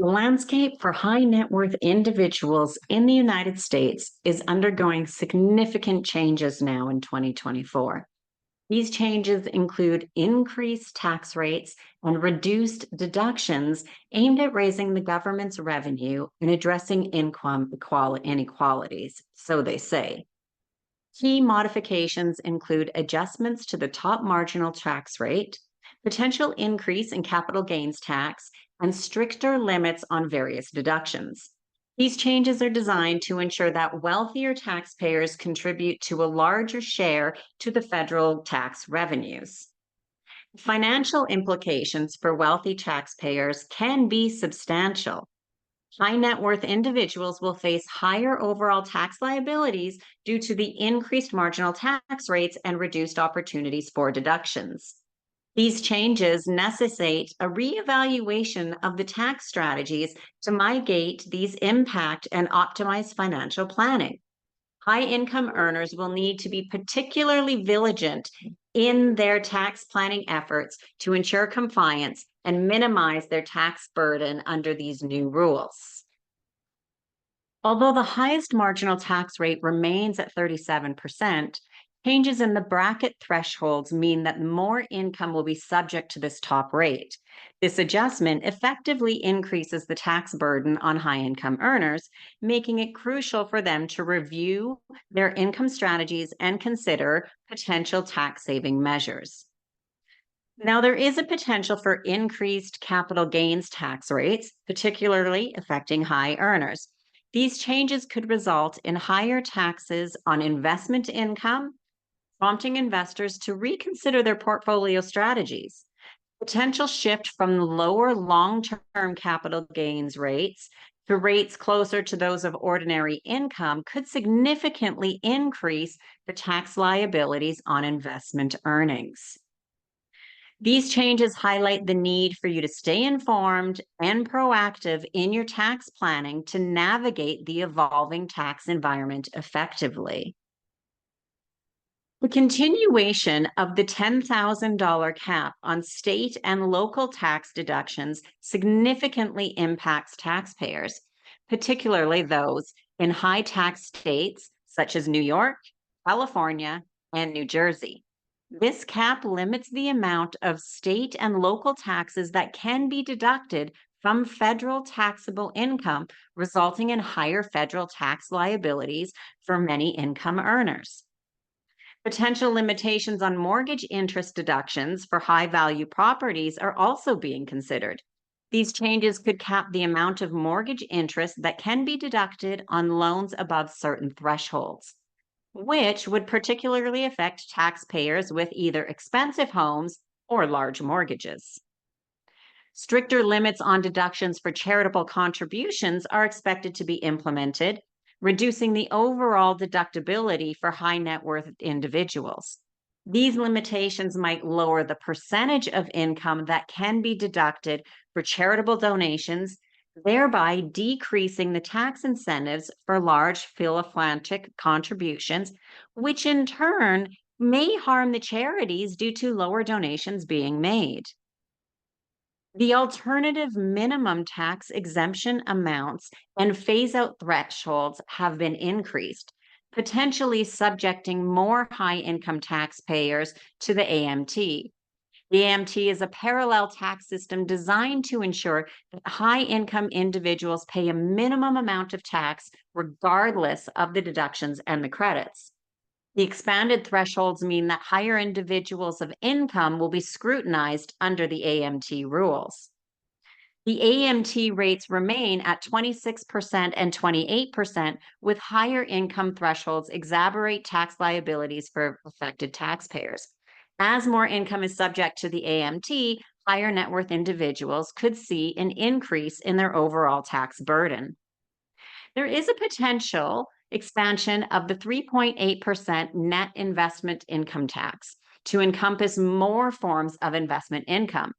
The landscape for high net worth individuals in the United States is undergoing significant changes now in 2024. These changes include increased tax rates and reduced deductions aimed at raising the government's revenue and addressing income inequalities, so they say. Key modifications include adjustments to the top marginal tax rate, potential increase in capital gains tax, and stricter limits on various deductions. These changes are designed to ensure that wealthier taxpayers contribute to a larger share to the federal tax revenues. Financial implications for wealthy taxpayers can be substantial. High net worth individuals will face higher overall tax liabilities due to the increased marginal tax rates and reduced opportunities for deductions. These changes necessitate a reevaluation of the tax strategies to mitigate these impact and optimize financial planning. High income earners will need to be particularly vigilant in their tax planning efforts to ensure compliance and minimize their tax burden under these new rules. Although the highest marginal tax rate remains at 37%, changes in the bracket thresholds mean that more income will be subject to this top rate. This adjustment effectively increases the tax burden on high-income earners, making it crucial for them to review their income strategies and consider potential tax-saving measures. Now, there is a potential for increased capital gains tax rates, particularly affecting high earners. These changes could result in higher taxes on investment income, prompting investors to reconsider their portfolio strategies. Potential shift from lower long-term capital gains rates to rates closer to those of ordinary income could significantly increase the tax liabilities on investment earnings. These changes highlight the need for you to stay informed and proactive in your tax planning to navigate the evolving tax environment effectively. The continuation of the $10,000 cap on state and local tax deductions significantly impacts taxpayers, particularly those in high tax states such as New York, California, and New Jersey. This cap limits the amount of state and local taxes that can be deducted from federal taxable income, resulting in higher federal tax liabilities for many income earners. Potential limitations on mortgage interest deductions for high-value properties are also being considered. These changes could cap the amount of mortgage interest that can be deducted on loans above certain thresholds, which would particularly affect taxpayers with either expensive homes or large mortgages. Stricter limits on deductions for charitable contributions are expected to be implemented, reducing the overall deductibility for high net worth individuals. These limitations might lower the percentage of income that can be deducted for charitable donations, thereby decreasing the tax incentives for large philanthropic contributions, which in turn may harm the charities due to lower donations being made. The alternative minimum tax exemption amounts and phase-out thresholds have been increased, potentially subjecting more high-income taxpayers to the AMT. The AMT is a parallel tax system designed to ensure that high-income individuals pay a minimum amount of tax regardless of the deductions and the credits. The expanded thresholds mean that higher individuals of income will be scrutinized under the AMT rules. The AMT rates remain at 26% and 28%, with higher income thresholds exacerbate tax liabilities for affected taxpayers. As more income is subject to the AMT, higher net worth individuals could see an increase in their overall tax burden. There is a potential expansion of the 3.8% net investment income tax to encompass more forms of investment income.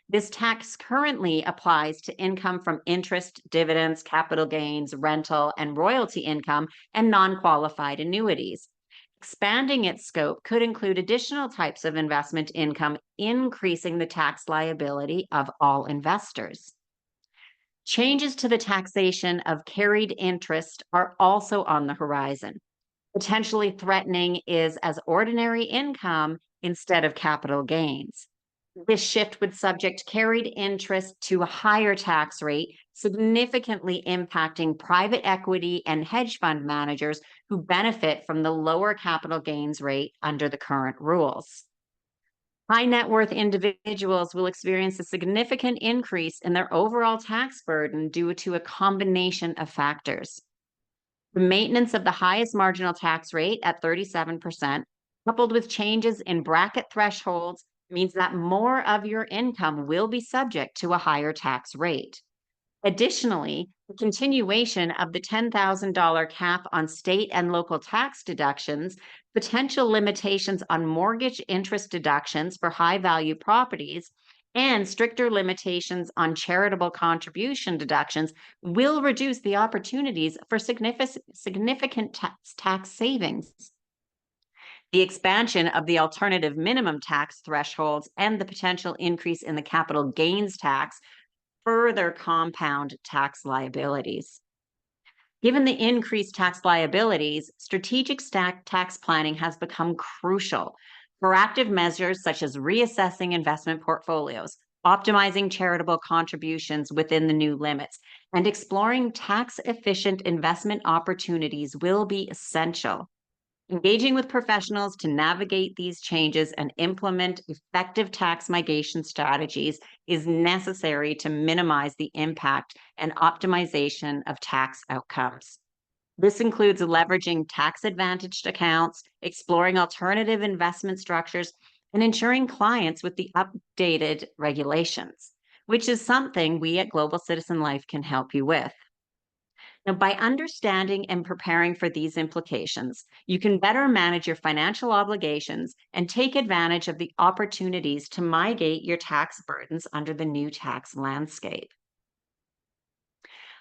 This tax currently applies to income from interest, dividends, capital gains, rental, and royalty income, and non-qualified annuities. Expanding its scope could include additional types of investment income, increasing the tax liability of all investors. Changes to the taxation of carried interest are also on the horizon. Potentially threatening is as ordinary income instead of capital gains. This shift would subject carried interest to a higher tax rate, significantly impacting private equity and hedge fund managers who benefit from the lower capital gains rate under the current rules. High net worth individuals will experience a significant increase in their overall tax burden due to a combination of factors. The maintenance of the highest marginal tax rate at 37%, coupled with changes in bracket thresholds, means that more of your income will be subject to a higher tax rate. Additionally, the continuation of the $10,000 cap on state and local tax deductions, potential limitations on mortgage interest deductions for high value properties, and stricter limitations on charitable contribution deductions will reduce the opportunities for significant tax savings. The expansion of the alternative minimum tax thresholds and the potential increase in the capital gains tax further compound tax liabilities. Given the increased tax liabilities, strategic tax planning has become crucial. Proactive measures such as reassessing investment portfolios, optimizing charitable contributions within the new limits, and exploring tax efficient investment opportunities will be essential. Engaging with professionals to navigate these changes and implement effective tax mitigation strategies is necessary to minimize the impact and optimization of tax outcomes. This includes leveraging tax advantaged accounts, exploring alternative investment structures, and ensuring clients with the updated regulations, which is something we at Global Citizen Life can help you with. Now, by understanding and preparing for these implications, you can better manage your financial obligations and take advantage of the opportunities to mitigate your tax burdens under the new tax landscape.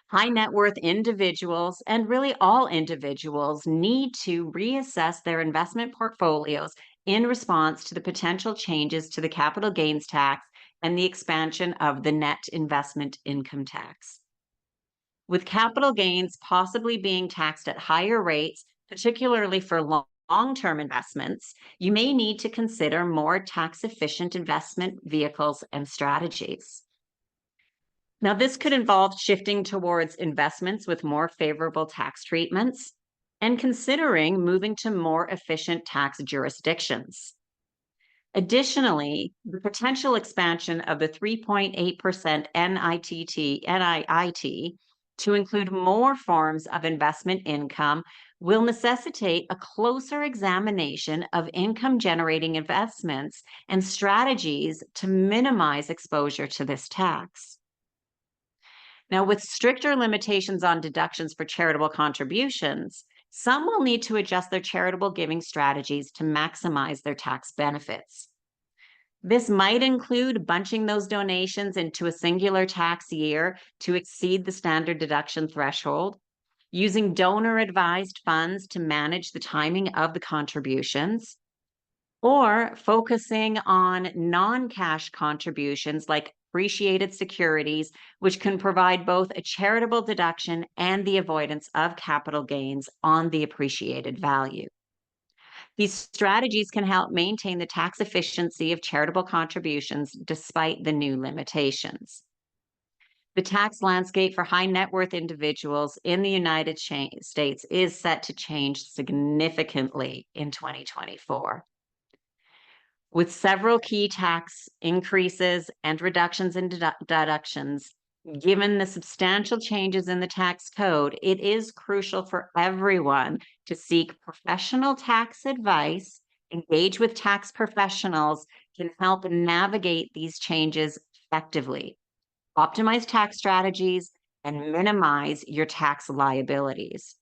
High net worth individuals, and really all individuals, need to reassess their investment portfolios in response to the potential changes to the capital gains tax and the expansion of the net investment income tax. With capital gains possibly being taxed at higher rates, particularly for long-term investments, you may need to consider more tax-efficient investment vehicles and strategies. Now, this could involve shifting towards investments with more favorable tax treatments and considering moving to more efficient tax jurisdictions. Additionally, the potential expansion of the 3.8% NIIT to include more forms of investment income will necessitate a closer examination of income generating investments and strategies to minimize exposure to this tax. Now, with stricter limitations on deductions for charitable contributions, some will need to adjust their charitable giving strategies to maximize their tax benefits. This might include bunching those donations into a singular tax year to exceed the standard deduction threshold, using donor advised funds to manage the timing of the contributions, or focusing on non cash contributions like appreciated securities, which can provide both a charitable deduction and the avoidance of capital gains on the appreciated value. These strategies can help maintain the tax efficiency of charitable contributions despite the new limitations. The tax landscape for high net worth individuals in the United States is set to change significantly in 2024. With several key tax increases and reductions in deductions, given the substantial changes in the tax code, it is crucial for everyone to seek professional tax advice, engage with tax professionals, can help navigate these changes effectively, optimize tax strategies, and minimize your tax liabilities.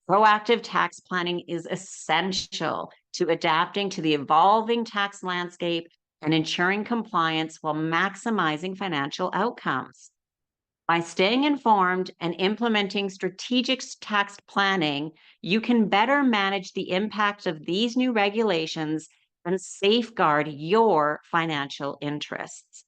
Proactive tax planning is essential to adapting to the evolving tax landscape and ensuring compliance while maximizing financial outcomes. By staying informed and implementing strategic tax planning, you can better manage the impact of these new regulations and safeguard your financial interests.